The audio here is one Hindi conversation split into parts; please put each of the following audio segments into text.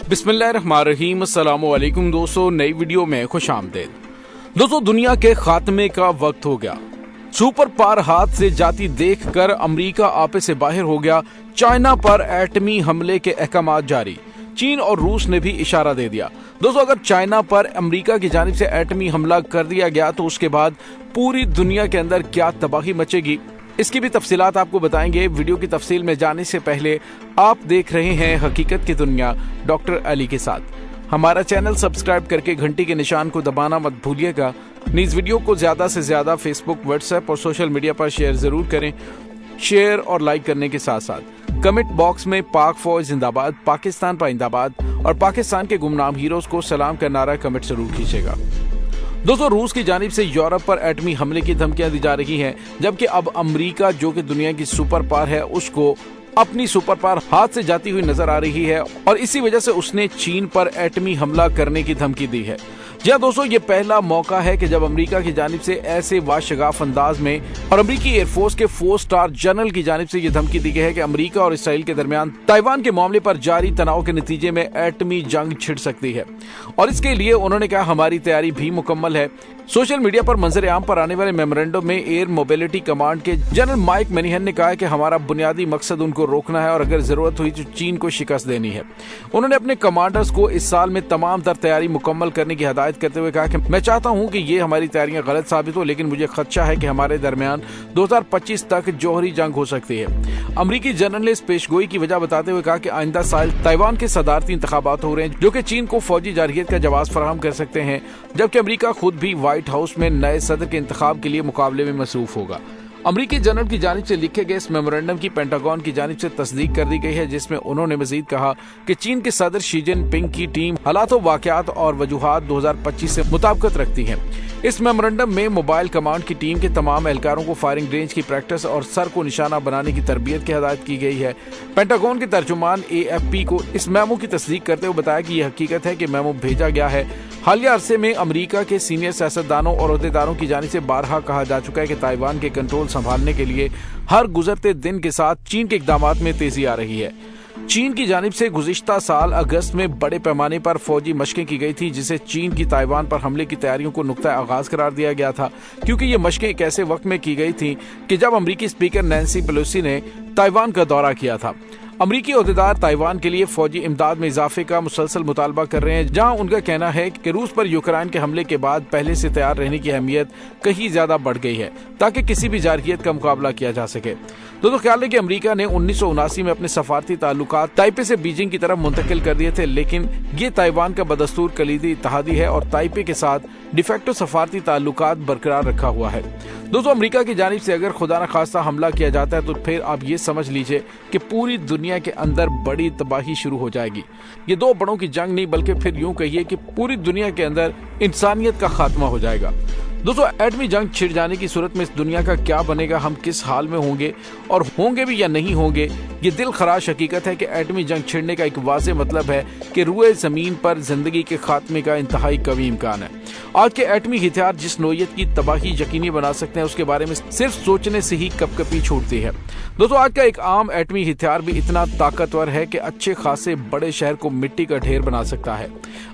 बिस्मिल्लाहिर्रहमानिर्रहीम, अस्सलामुअलैकुम दोस्तों, नई वीडियो में खुशामदीद। दोस्तों, दुनिया के खात्मे का वक्त हो गया। सुपर पावर हाथ से जाती देखकर अमेरिका आपे से बाहर हो गया। चाइना पर एटमी हमले के अहकाम जारी। चीन और रूस ने भी इशारा दे दिया। दोस्तों, अगर चाइना पर अमेरिका की जानिब से एटमी हमला कर दिया गया तो उसके बाद पूरी दुनिया के अंदर क्या तबाही मचेगी, इसकी भी तफसीलात आपको बताएंगे। वीडियो की तफसील में जाने से पहले आप देख रहे हैं हकीकत की दुनिया डॉक्टर अली के साथ। हमारा चैनल सब्सक्राइब करके घंटी के निशान को दबाना मत भूलिएगा। इस वीडियो को ज्यादा से ज्यादा फेसबुक, व्हाट्सएप और सोशल मीडिया पर शेयर जरूर करें। शेयर और लाइक करने के साथ साथ कमेंट बॉक्स में पाक फौज जिंदाबाद, पाकिस्तान पाइंदाबाद और पाकिस्तान के गुमनाम हीरोज को सलाम का नारा कमेंट जरूर कीजिएगा। दोस्तों, रूस की जानिब से यूरोप पर एटमी हमले की धमकियां दी जा रही हैं, जबकि अब अमेरिका जो कि दुनिया की सुपर पावर है उसको अपनी सुपर पावर हाथ से जाती हुई नजर आ रही है और इसी वजह से उसने चीन पर एटमी हमला करने की धमकी दी है। जी हाँ दोस्तों, ये पहला मौका है कि जब अमेरिका की जानिब से ऐसे वाशगाफ अंदाज में और अमेरिकी एयरफोर्स के 4 स्टार जनरल की जानिब से ये धमकी दी गई है कि अमेरिका और इसराइल के दरमियान ताइवान के मामले पर जारी तनाव के नतीजे में एटमी जंग छिड़ सकती है और इसके लिए उन्होंने कहा हमारी तैयारी भी मुकम्मल है। सोशल मीडिया पर मंजर आम पर आने वाले मेमोरेंडम में एयर मोबिलिटी कमांड के जनरल माइक मैनिहन ने कहा है कि हमारा बुनियादी मकसद उनको रोकना है और अगर जरूरत हुई तो चीन को शिकस्त देनी है। उन्होंने अपने कमांडर्स को इस साल में तमाम तर तैयारी मुकम्मल करने की हिदायत करते हुए कहा कि मैं चाहता हूं कि ये हमारी तैयारियां गलत साबित हो, लेकिन मुझे खदशा है कि हमारे दरमियान 2025 तक जौहरी जंग हो सकती है। अमेरिकी जनरल ने इस पेशगोई की वजह बताते हुए कहा कि आइंदा साल ताइवान के सदारती इंतखाबात हो रहे हैं जो कि चीन को फौजी जारहियत का जवाब फराहम कर सकते हैं, जबकि अमेरिका खुद भी व्हाइट हाउस में नए सदर के इंतखाब के लिए मुकाबले में मसरूफ होगा। अमेरिकी जनरल की जानिब से लिखे गए इस मेमोरेंडम की पेंटागन की जानिब से तस्दीक कर दी गई है, जिसमें उन्होंने मजीद कहा कि चीन के सदर शी जिनपिंग की टीम हालातों, वाकयात और वजूहात 2025 से मुताबिकत रखती है। इस मेमोरेंडम में मोबाइल कमांड की टीम के तमाम एहलकारों को फायरिंग रेंज की प्रैक्टिस और सर को निशाना बनाने की तरबियत की हिदायत की गई है। पेंटागन के तर्जुमान AFP को इस मेमो की तस्दीक करते हुए बताया कि यह हकीकत है कि मेमो भेजा गया है। हालिया अरसे में अमेरिका के सीनियर सियासतदानों और ओहदेदारों की जानिब से बारहा कहा जा चुका है कि ताइवान के कंट्रोल संभालने के लिए हर गुजरते दिन के साथ चीन के इकदामात में तेजी आ रही है। चीन की जानिब से गुज़िश्ता साल अगस्त में बड़े पैमाने पर फौजी मशकें की गई थी, जिसे चीन की ताइवान पर हमले की तैयारियों को नुक्ता आगाज करार दिया गया था, क्योंकि ये मशकें एक ऐसे वक्त में की गई थी कि जब अमेरिकी स्पीकर नैन्सी पेलोसी ने ताइवान का दौरा किया था। अमेरिकी ओहदेदार ताइवान के लिए फौजी इमदाद में इजाफे का मुसलसल मुतालबा कर रहे हैं, जहां उनका कहना है कि रूस पर यूक्रेन के हमले के बाद पहले से तैयार रहने की अहमियत कहीं ज्यादा बढ़ गई है ताकि किसी भी जारहियत का मुकाबला किया जा सके। दोस्तों, ख्याल है कि अमेरिका ने 1979 में अपने सफारती ताल्लुकात ताइपे से बीजिंग की तरफ मुंतकिल कर दिए थे, लेकिन ये ताइवान का बदस्तूर कलीदी इत्तेहादी है और ताइपे के साथ डिफेक्टो सफारती ताल्लुकात बरकरार रखा हुआ है। दोस्तों, अमेरिका की जानिब से अगर खुदा न खास्ता हमला किया जाता है तो फिर आप ये समझ लीजिए कि पूरी दुनिया के अंदर बड़ी तबाही शुरू हो जाएगी। ये दो बड़ों की जंग नहीं, बल्कि फिर यूं कहिए कि पूरी दुनिया के अंदर इंसानियत का खात्मा हो जाएगा। दोस्तों, एटमी जंग छिड़ जाने की सूरत में इस दुनिया का क्या बनेगा, हम किस हाल में होंगे और होंगे भी या नहीं होंगे, ये दिल खराश हकीकत है कि एटमी जंग छिड़ने का एक वाज़ेह मतलब है कि रूए जमीन पर जिंदगी के खात्मे का इंतहाई कवी इम्कान है। आज के एटमी हथियार जिस नोयत की तबाही यकीनी बना सकते हैं, उसके बारे में सिर्फ सोचने से ही कपकपी छूटती है। दोस्तों, आज का एक आम एटमी हथियार भी इतना ताकतवर है कि अच्छे खासे बड़े शहर को मिट्टी का ढेर बना सकता है।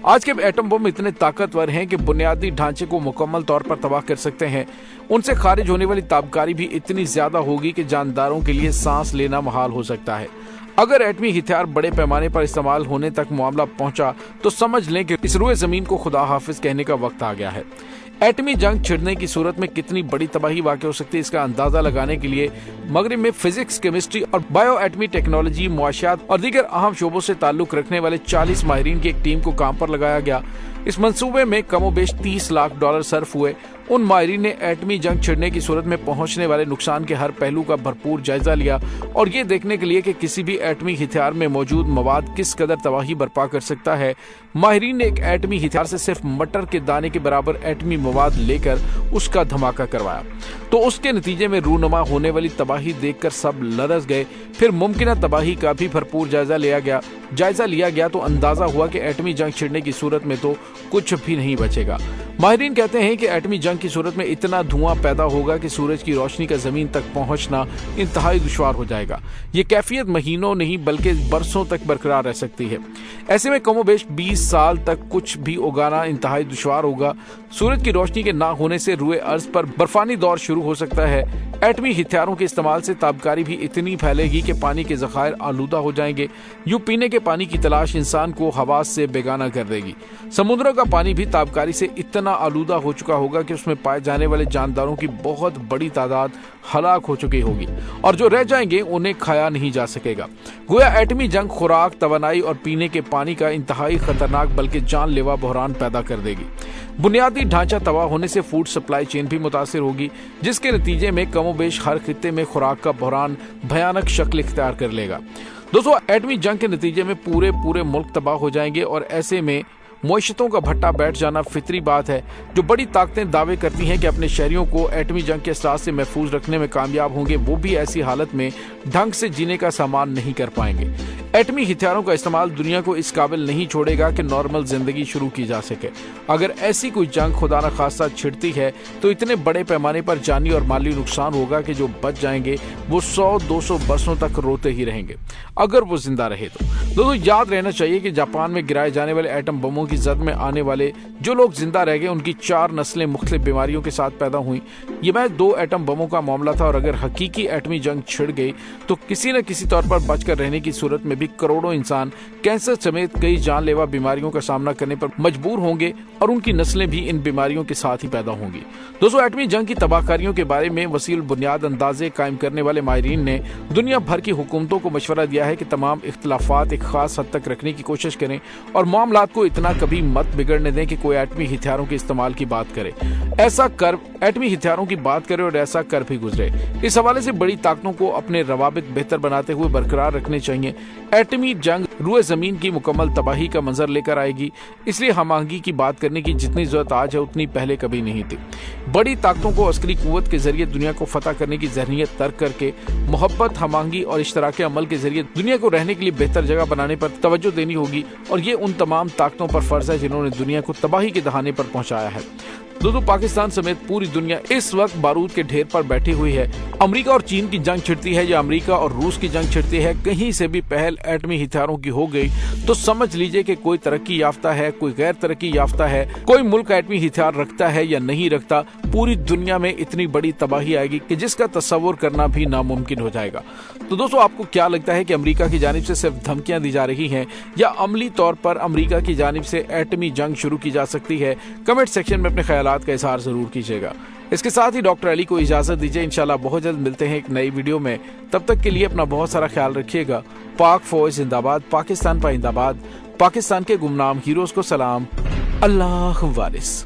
आज के एटम बम इतने ताकतवर हैं कि बुनियादी ढांचे को मुकम्मल तौर पर तबाह कर सकते हैं। उनसे खारिज होने वाली ताबकारी भी इतनी ज्यादा होगी कि जानदारों के लिए सांस लेना मुहाल हो सकता है। अगर एटमी हथियार बड़े पैमाने पर इस्तेमाल होने तक मामला पहुंचा तो समझ लें कि इस रुए जमीन को खुदा हाफिज कहने का वक्त आ गया है। एटमी जंग छिड़ने की सूरत में कितनी बड़ी तबाही वाक़ हो सकती है, इसका अंदाजा लगाने के लिए मगरिब में फिजिक्स, केमिस्ट्री और बायो एटमी टेक्नोलॉजी, मुआशियात और दीगर अहम शोबों से ताल्लुक रखने वाले 40 माहिरीन की एक टीम को काम पर लगाया गया। इस मंसूबे में कमोबेश $30 लाख सर्फ हुए। उन माहिरीन ने एटमी जंग छिड़ने की सूरत में पहुंचने वाले नुकसान के हर पहलू का भरपूर जायजा लिया और ये देखने के लिए कि किसी भी एटमी हथियार में मौजूद मवाद किस कदर तबाही बर्पा कर सकता है, माहिरीन ने एक एटमी हथियार से सिर्फ मटर के दाने के बराबर एटमी मवाद लेकर उसका धमाका करवाया, तो उसके नतीजे में रूनुमा होने वाली तबाही देखकर सब लरस गए। फिर मुमकिन तबाही का भी भरपूर जायजा लिया गया तो अंदाजा हुआ कि एटमी जंग छिड़ने की सूरत में तो कुछ भी नहीं बचेगा। माहिरीन कहते हैं कि एटमी जंग की सूरत में इतना धुआं पैदा होगा कि सूरज की रोशनी का जमीन तक पहुंचना इंतहाई दुश्वार हो जाएगा। ये कैफियत महीनों नहीं बल्कि बरसों तक बरकरार रह सकती है। ऐसे में कमोबेश 20 साल तक कुछ भी उगाना इंतहाई दुश्वार होगा। सूरज की रोशनी के ना होने से रुए अर्ज पर बर्फानी दौर शुरू हो सकता है। एटमी हथियारों के इस्तेमाल से ताबकारी भी इतनी फैलेगी कि पानी के ज़खायर आलूदा हो जाएंगे। यूं पीने के पानी की तलाश इंसान को हवास से बेगाना कर देगी। समुद्रों का पानी भी ताबकारी से इतना आलूदा हो चुका होगा कि उसमें पाए जाने वाले जानदारों की बहुत बड़ी तादाद हलाक हो चुकी होगी और जो रह जाएंगे उन्हें खाया नहीं जा सकेगा। गोया एटमी जंग खुराक, तवानाई और पीने के पानी का इंतहाई खतरनाक बल्कि जानलेवा बहरान पैदा कर देगी। बुनियादी ढांचा तबाह होने से फूड सप्लाई चेन भी मुतासिर होगी, जिसके नतीजे में कमोबेश हर खित्ते में खुराक का बहरान भयानक शक्ल इख्तियार कर लेगा। दोस्तों, एटमी जंग के नतीजे में पूरे मुल्क तबाह हो जाएंगे और ऐसे में मुआशतों का भट्टा बैठ जाना फितरी बात है। जो बड़ी ताकतें दावे करती हैं कि अपने शहरियों को एटमी जंग के असरात से महफूज रखने में कामयाब होंगे, वो भी ऐसी हालत में ढंग से जीने का सामान नहीं कर पाएंगे। एटमी हथियारों का इस्तेमाल दुनिया को इस काबिल नहीं छोड़ेगा कि नॉर्मल जिंदगी शुरू की जा सके। अगर ऐसी कोई जंग खुदा न खास्ता छिड़ती है तो इतने बड़े पैमाने पर जानी और माली नुकसान होगा कि जो बच जाएंगे वो 100-200 बरसों तक रोते ही रहेंगे, अगर वो जिंदा रहे तो। दोस्तों, याद रहना चाहिए कि जापान में गिराए जाने वाले एटम बमों की जद में आने वाले जो लोग जिंदा रह गए उनकी 4 नस्लें मुख्तलिफ बीमारियों के साथ पैदा हुई। ये महज 2 एटम बमों का मामला था और अगर हकीकी एटमी जंग छिड़ गई तो किसी न किसी तौर पर बचकर रहने की सूरत में भी करोड़ों इंसान कैंसर समेत कई जानलेवा बीमारियों का सामना करने पर मजबूर होंगे और उनकी नस्लें भी इन बीमारियों के साथ ही पैदा होंगी। दोस्तों, एटमी जंग की तबाहकारियों के बारे में वसील बुनियाद अंदाजे कायम करने वाले माहिरीन ने दुनिया भर की हुकूमतों को मशवरा दिया है कि तमाम इख्तिलाफात एक खास हद तक रखने की कोशिश करें और मामलात को इतना कभी मत बिगड़ने दें कि कोई एटमी हथियारों के इस्तेमाल की बात करे, एटमी हथियारों की बात करे और ऐसा कर भी गुजरे। इस हवाले से बड़ी ताकतों को अपने रवाबित बेहतर बनाते हुए बरकरार रखने चाहिए। एटमी जंग रुए जमीन की मुकम्मल तबाही का मंजर लेकर आएगी, इसलिए हम आहंगी की बात करने की जितनी जरूरत आज है उतनी पहले कभी नहीं थी। बड़ी ताकतों को अस्करी कुव्वत के जरिए दुनिया को फतह करने की जहनीत तर्क करके मोहब्बत, हमआहंगी और इश्तराके अमल के जरिए दुनिया को रहने के लिए बेहतर जगह बनाने पर तवज्जो देनी होगी और ये उन तमाम ताकतों पर फर्ज है जिन्होंने दुनिया को तबाही के दहाने पर पहुंचाया है। दोस्तों, पाकिस्तान समेत पूरी दुनिया इस वक्त बारूद के ढेर पर बैठी हुई है। अमेरिका और चीन की जंग छिड़ती है या अमेरिका और रूस की जंग छिड़ती है, कहीं से भी पहल एटमी हथियारों की हो गई तो समझ लीजिए कि कोई तरक्की याफ्ता है, कोई गैर तरक्की याफ्ता है, कोई मुल्क एटमी हथियार रखता है या नहीं रखता, पूरी दुनिया में इतनी बड़ी तबाही आएगी कि जिसका तस्वुर करना भी नामुमकिन हो जाएगा। तो दोस्तों, आपको क्या लगता है कि अमेरिका की जानिब से सिर्फ धमकियां दी जा रही हैं या अमली तौर पर अमेरिका की जानिब से एटमी जंग शुरू की जा सकती है? कमेंट सेक्शन में अपने ख्यालात का इजहार जरूर कीजिएगा। इसके साथ ही डॉक्टर अली को इजाजत दीजिए। इंशाल्लाह बहुत जल्द मिलते हैं एक नई वीडियो में। तब तक के लिए अपना बहुत सारा ख्याल रखिएगा। पाक फौज जिंदाबाद, पाकिस्तान पाइंदाबाद, पाकिस्तान के गुमनाम हीरोज को सलाम, अल्लाह वारिस।